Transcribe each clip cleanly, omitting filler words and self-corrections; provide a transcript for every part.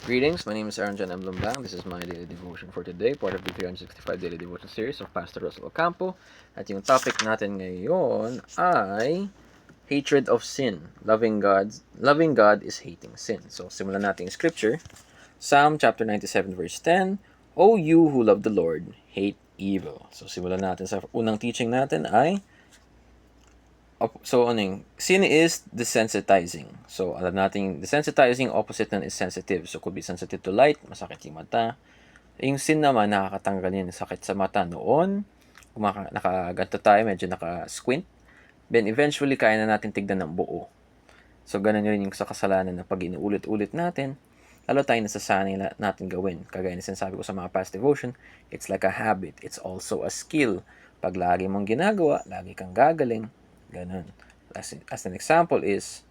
Greetings, my name is Aaron John M. Lumbang. This is my daily devotion for today, part of the 365 daily devotion series of Pastor Russell Ocampo. At yung topic natin ngayon ay hatred of sin. Loving God is hating sin. So, simulan natin yung scripture. Psalm chapter 97 verse 10, O you who love the Lord, hate evil. So, simulan natin sa unang teaching natin ay sin is desensitizing. So, alam natin, desensitizing, opposite nun is sensitive. So, could be sensitive to light, masakit yung mata. Yung sin naman, nakakatanggal yan, sakit sa mata noon. Kung nakaganto tayo, medyo naka-squint. Then, eventually, kaya na natin tignan ng buo. So, ganun rin yung sa kasalanan na pag inuulit-ulit natin, lalo tayo nasasanay natin gawin. Kagaya na sinasabi ko sa mga past devotion, it's like a habit. It's also a skill. Pag lagi mong ginagawa, lagi kang gagaling. Ganun. As an example is,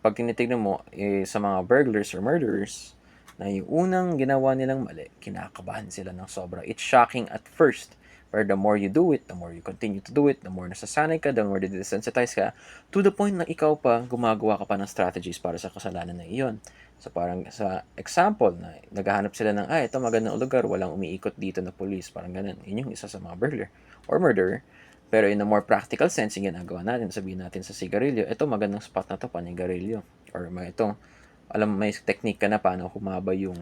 pag tinitignan mo sa mga burglars or murderers, na yung unang ginawa nilang mali, kinakabahan sila ng sobra. It's shocking at first. But the more you do it, the more you continue to do it, the more nasasanay ka, the more desensitize ka, to the point na ikaw pa, gumagawa ka pa ng strategies para sa kasalanan na iyon. So parang sa example, na naghahanap sila ng, ito magandang lugar, walang umiikot dito na police, parang ganun. Yun yung isa sa mga burglar or murderer. Pero in a more practical sense, yung ginagawa natin, sabihin natin sa sigarilyo, ito magandang spot na to, panigarilyo. Or may technique ka na paano humaba yung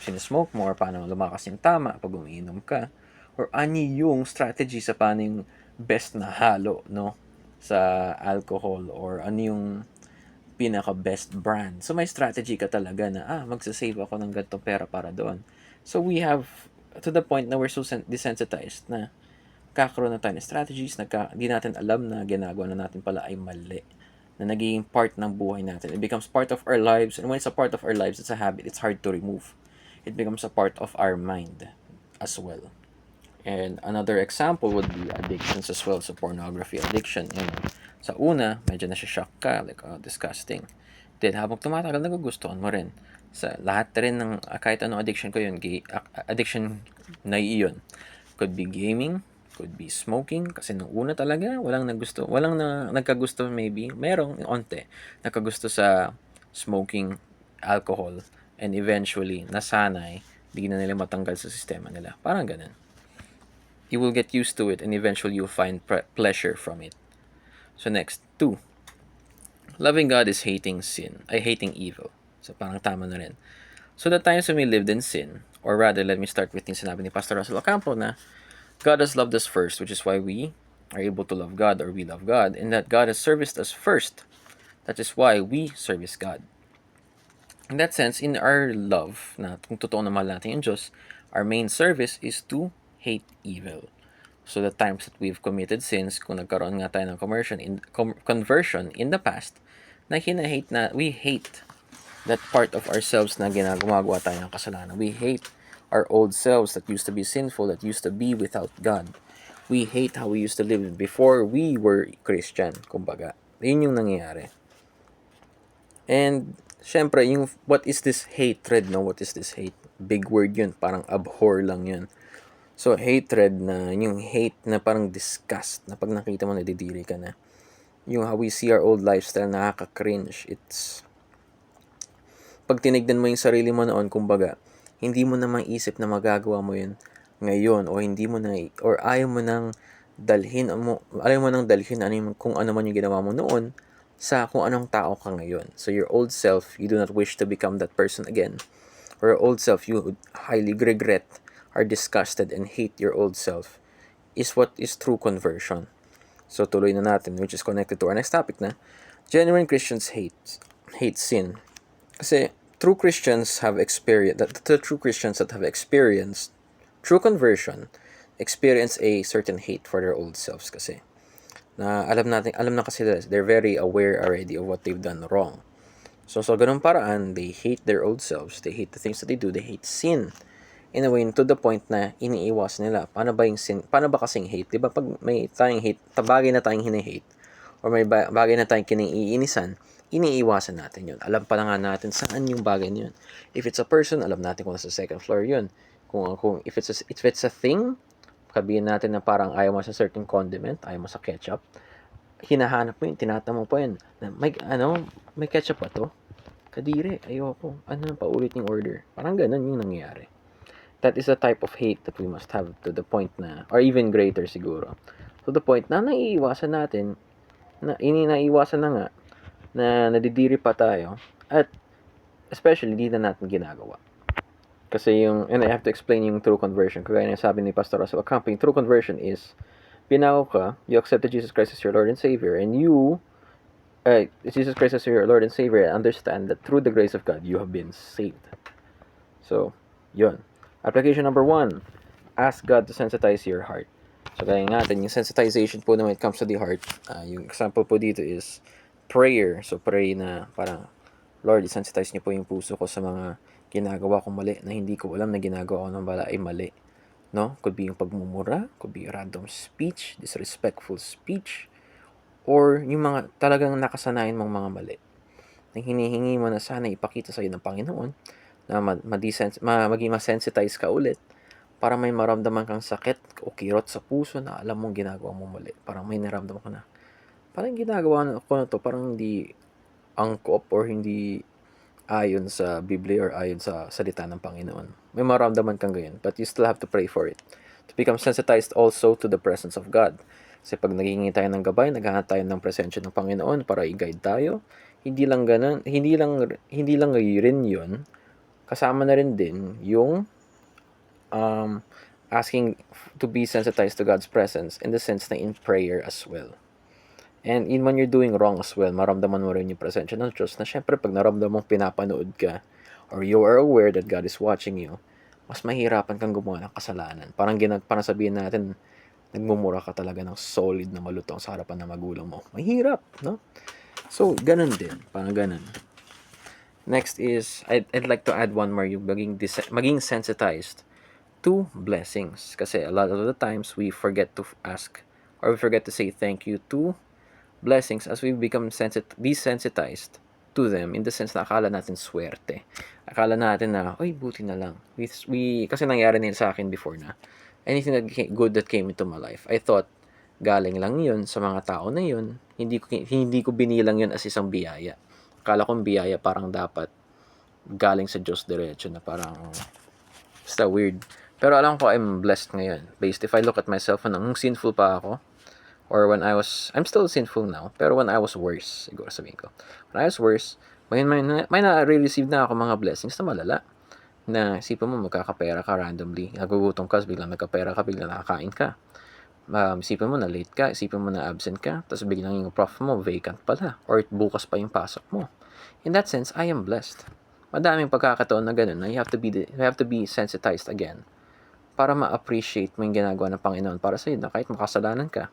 sinesmoke mo, or paano lumakas yung tama pag umiinom ka. Or ani yung strategy sa paano yung best na halo, no? Sa alcohol, or ano yung pinaka-best brand. So, may strategy ka talaga na, magsasave ako ng ganitong pera para doon. So, we have, to the point na we're so desensitized na kakaroon na tayo ng strategies na di natin alam na ginagawa na natin pala ay mali. Na nagiging part ng buhay natin. It becomes part of our lives. And when it's a part of our lives, it's a habit. It's hard to remove. It becomes a part of our mind as well. And another example would be addictions as well. So, pornography addiction. Sa una, medyo nasya-shock ka. Like, disgusting. Then, habang tumatagal, nagugustuhan mo rin. Sa lahat rin ng, kahit anong addiction ko yun, addiction na iyon. Could be gaming, could be smoking, kasi nung una talaga, walang nagkagusto maybe, merong onte, nagkagusto sa smoking, alcohol, and eventually, nasanay, di na nila matanggal sa sistema nila. Parang ganun. You will get used to it, and eventually, you'll find pleasure from it. So next, 2. Loving God is hating evil. So parang tama na rin. So the times when we lived in sin, or rather, let me start with yung sinabi ni Pastor Russell Ocampo na God has loved us first, which is why we are able to love God, or we love God, and that God has serviced us first. That is why we service God. In that sense, in our love, na kung totoo na mahal natin yung Diyos, our main service is to hate evil. So the times that we've committed sins, kung nagkaroon nga tayo ng conversion in the past, na we hate that part of ourselves na gumagawa tayo ng kasalanan. We hate our old selves that used to be sinful, that used to be without God. We hate how we used to live before we were Christian, kumbaga. Yun yung nangyayari. And, syempre, what is this hatred, no? What is this hate? Big word yun, parang abhor lang yun. So, hatred na, yung hate na parang disgust, na pag nakita mo, nadidiri ka na. Yung how we see our old lifestyle, nakaka-cringe. It's, pag tinignan mo yung sarili mo noon, kumbaga, hindi mo na maisip na magagawa mo yun ngayon, o hindi mo na, or ayaw mo nang dalhin kung ano man yung ginawa mo noon sa kung anong tao ka ngayon. So your old self, you do not wish to become that person again. Or your old self, you highly regret, are disgusted, and hate your old self, is what is true conversion. So tuloy na natin, which is connected to our next topic na, genuine Christians hate sin. Kasi true Christians that have experienced true conversion experience a certain hate for their old selves kasi. Na alam na kasi they're very aware already of what they've done wrong. So ganung paraan, they hate their old selves, they hate the things that they do, they hate sin. In a way, to the point na iniiwas nila. Paano ba kasing hate? Diba pag may tayong hate, bagay na tayong hine-hate, or may bagay na tayong kiniiinisan, iniiwasan natin yun. Alam pa lang nga natin saan yung bagay na yun. If it's a person, alam natin kung nasa second floor yun. Kung if it's a thing, sabihin natin na parang ayaw mo sa certain condiment, ayaw mo sa ketchup, hinahanap mo yun, tinatanong pa yun, may ketchup ba to? Kadiri, ayoko. Ano, paulit yung order. Parang ganun yung nangyayari. That is a type of hate that we must have to the point na, or even greater siguro, to the point na naiiwasan natin, na naiiwasan na nga, na nadidiri pa tayo, at especially di na natin ginagawa. Kasi yung, and I have to explain yung true conversion. Kagaya na sabi ni Pastor Russell Ocampo, yung true conversion is, binago ka, you accepted Jesus Christ as your Lord and Savior, and Jesus Christ as your Lord and Savior, and understand that through the grace of God, you have been saved. So, yun. Application number 1, ask God to sensitize your heart. So, kaya natin, yung sensitization po na when it comes to the heart, yung example po dito is prayer. So, pray na parang, Lord, sensitize niyo po yung puso ko sa mga ginagawa kong mali na hindi ko alam na ginagawa ko ng bala ay mali. No? Could be yung pagmumura, could be random speech, disrespectful speech, or yung mga talagang nakasanayan mong mga mali. Na hinihingi mo na sana ipakita sa'yo ng Panginoon na maging masensitize ka ulit para may maramdaman kang sakit o kirot sa puso na alam mong ginagawa mo mali. Parang may naramdaman ka na, parang ginagawa ko na to, parang hindi angkop or hindi ayon sa Biblia or ayon sa salita ng Panginoon. May maramdaman kang ganyan, but you still have to pray for it. To become sensitized also to the presence of God. Kasi pag naghihingi tayo ng gabay, naghahanap tayo ng presensya ng Panginoon para i-guide tayo. Hindi lang rin yun, kasama na rin din yung asking to be sensitized to God's presence in the sense na in prayer as well. And when you're doing wrong as well, maramdaman mo rin yung presensya ng Diyos na syempre pag naramdaman mong pinapanood ka or you are aware that God is watching you, mas mahirapan kang gumawa ng kasalanan. Parang sabihin natin, nagmumura ka talaga ng solid na malutong sa harapan ng magulang mo. Mahirap, no? So, ganun din. Parang ganun. Next is, I'd like to add one more, yung maging sensitized to blessings. Kasi a lot of the times, we forget to ask or we forget to say thank you to blessings as we become desensitized to them in the sense na akala natin swerte. Akala natin na, oy, buti na lang. Kasi nangyari din sa akin before na anything good that came into my life, I thought galing lang yun sa mga tao na yun. Hindi ko binilang yun as isang biyaya. Akala kong biyaya parang dapat galing sa Diyos diretso na parang basta weird. Pero alam ko I'm blessed ngayon. Based if I look at myself, nung sinful pa ako, or when I'm still sinful now, pero when I was worse, siguro sabihin ko, when I was worse, may na-receive na ako mga blessings na malala. Na isipin mo, magkakapera ka randomly, nagugutom ka, biglang nagkapera ka, biglang nakakain ka. Isipin mo na late ka, isipin mo na absent ka, tapos biglang yung prof mo, vacant pala, or bukas pa yung pasok mo. In that sense, I am blessed. Madaming pagkakataon na ganun, na you have to be sensitized again para ma-appreciate mo yung ginagawa ng Panginoon para sa'yo na kahit makasalanan ka,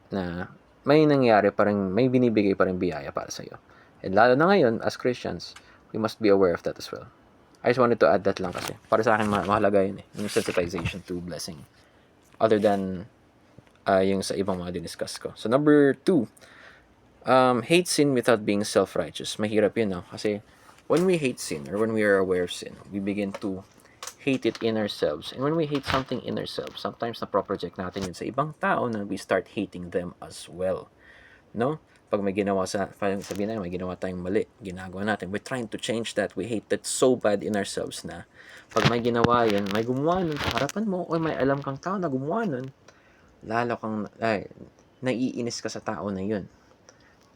na may nangyari pa rin, may binibigay pa rin biyaya para sa'yo. And lalo na ngayon, as Christians, we must be aware of that as well. I just wanted to add that lang kasi. Para sa akin, mahalaga yun yung sensitization to blessing. Other than yung sa ibang mga diniscuss ko. So, number 2, hate sin without being self-righteous. Mahirap yun, no? Kasi when we hate sin or when we are aware of sin, we begin to hate it in ourselves. And when we hate something in ourselves, sometimes na-project natin yun sa ibang tao na we start hating them as well. No? Pag may ginawa sabihin na may ginawa tayong mali, ginagawa natin, we're trying to change that. We hate that so bad in ourselves na pag may ginawa yun, may gumawa nun sa harapan mo, o may alam kang tao na gumawa nun, lalo kang, naiinis ka sa tao na yun.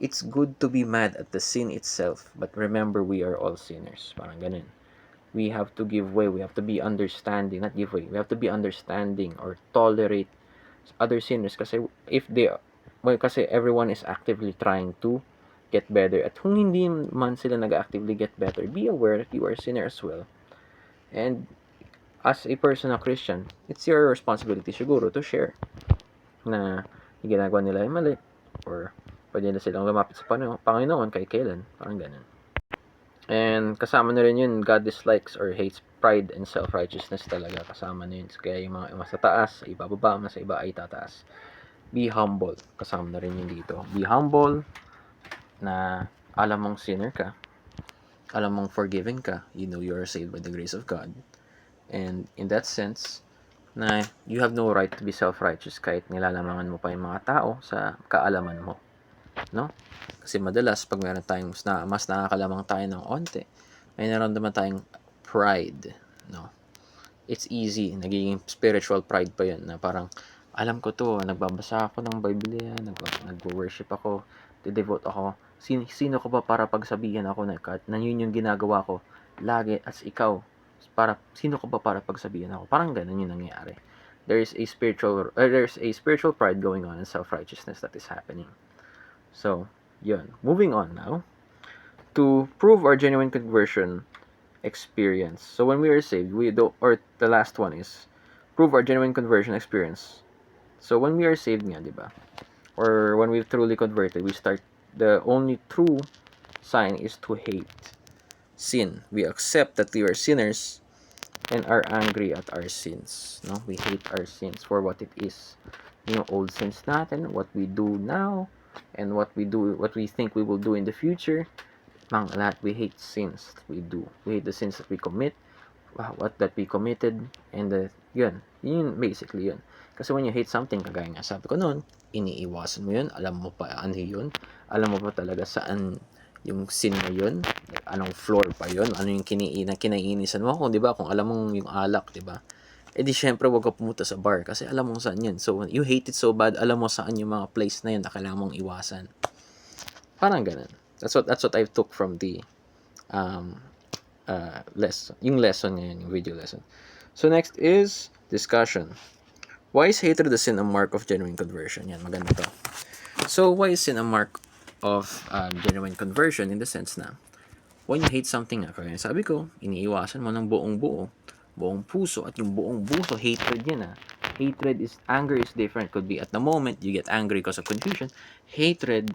It's good to be mad at the sin itself, but remember we are all sinners. Parang ganun. We have to give way. We have to be understanding. Not give way. We have to be understanding or tolerate other sinners kasi kasi everyone is actively trying to get better. At kung hindi man sila nag-actively get better, be aware that you are a sinner as well. And as a personal Christian, it's your responsibility siguro to share na yung ginagawa nila ay mali or pwede na silang lumapit sa Panginoon kahit kailan. Parang ganun. And kasama na rin yun, God dislikes or hates pride and self-righteousness talaga. Kasama na yun. Kaya yung mga sa taas, sa ibababa, sa iba ay tataas. Be humble. Kasama na rin yun dito. Be humble na alam mong sinner ka. Alam mong forgiven ka. You know you are saved by the grace of God. And in that sense, na you have no right to be self-righteous kahit nilalamangan mo pa yung mga tao sa kaalaman mo. no? Kasi madalas, pag meron tayong mas nakakalamang tayo ng onte, may naramdaman tayong pride, no? It's easy, nagiging spiritual pride pa yun, na parang, alam ko to, nagbabasa ako ng Biblia, nag-worship ako, devote ako, sino ko ba para pagsabihan ako na yun yung ginagawa ko, lagi, as ikaw, sino ko ba para pagsabihan ako, parang ganun yung nangyayari. There's a spiritual pride going on and self-righteousness that is happening. So, yun. Moving on now, to prove our genuine conversion experience. So when we are saved, the last one is prove our genuine conversion experience. So when we are saved nga, di ba? Or when we've truly converted, the only true sign is to hate sin. We accept that we are sinners and are angry at our sins. No? We hate our sins for what it is. Yung old sins natin, what we do now, and what we think we will do in the future. Lahat, we hate sins that we do. We hate the sins that we commit, what that we committed, and yun basically yun. Kasi when you hate something, kagaya nga sabi ko noon, iniiwasan mo yun, alam mo pa ano yun, alam mo pa talaga saan yung sin na yun, anong floor pa yun, ano yung kinainisan mo, kung di ba, kung alam mong yung alak, di ba, di syempre wag ka pumunta sa bar kasi alam mo saan yun. So you hate it so bad, alam mo saan yung mga place na yun na kailangan mong iwasan. Parang ganun. That's what I took from the lesson. Yung lesson ngayon, yung video lesson. So next is discussion. Why is hatred a sin a mark of genuine conversion? Yan, maganda to. So why is sin a mark of genuine conversion in the sense na when you hate something, kaya sabi ko, iniiwasan mo ng buong puso, at yung buong puso, hatred yan anger is different. Could be at the moment, you get angry because of confusion. Hatred,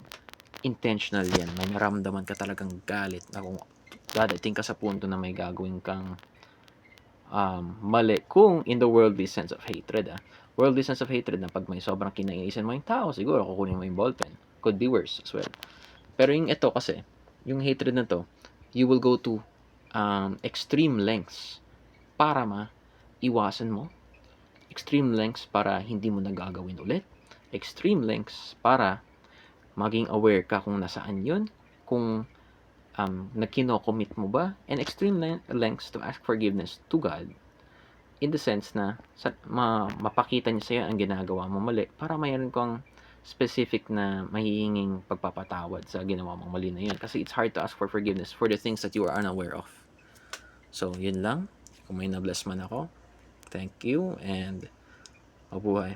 intentional yan. May naramdaman ka talagang galit na kung dadating ka sa punto na may gagawin kang mali. Kung in the worldly sense of hatred, worldly sense of hatred na pag may sobrang kinaiinisan mo yung tao, siguro kukunin mo yung ballpen. Could be worse as well. Pero yung ito kasi, yung hatred na to, you will go to extreme lengths para maiwasan mo. Extreme lengths para hindi mo nagagawin ulit. Extreme lengths para maging aware ka kung nasaan yun, kung nakino-commit mo ba, and extreme lengths to ask forgiveness to God in the sense na mapakita niya sa'yo ang ginagawa mo mali para mayroon kang specific na mahihinging pagpapatawad sa ginawa mong mali na yun. Kasi it's hard to ask for forgiveness for the things that you are unaware of. So, yun lang. Kung may na-bless man ako, thank you and mabuhay.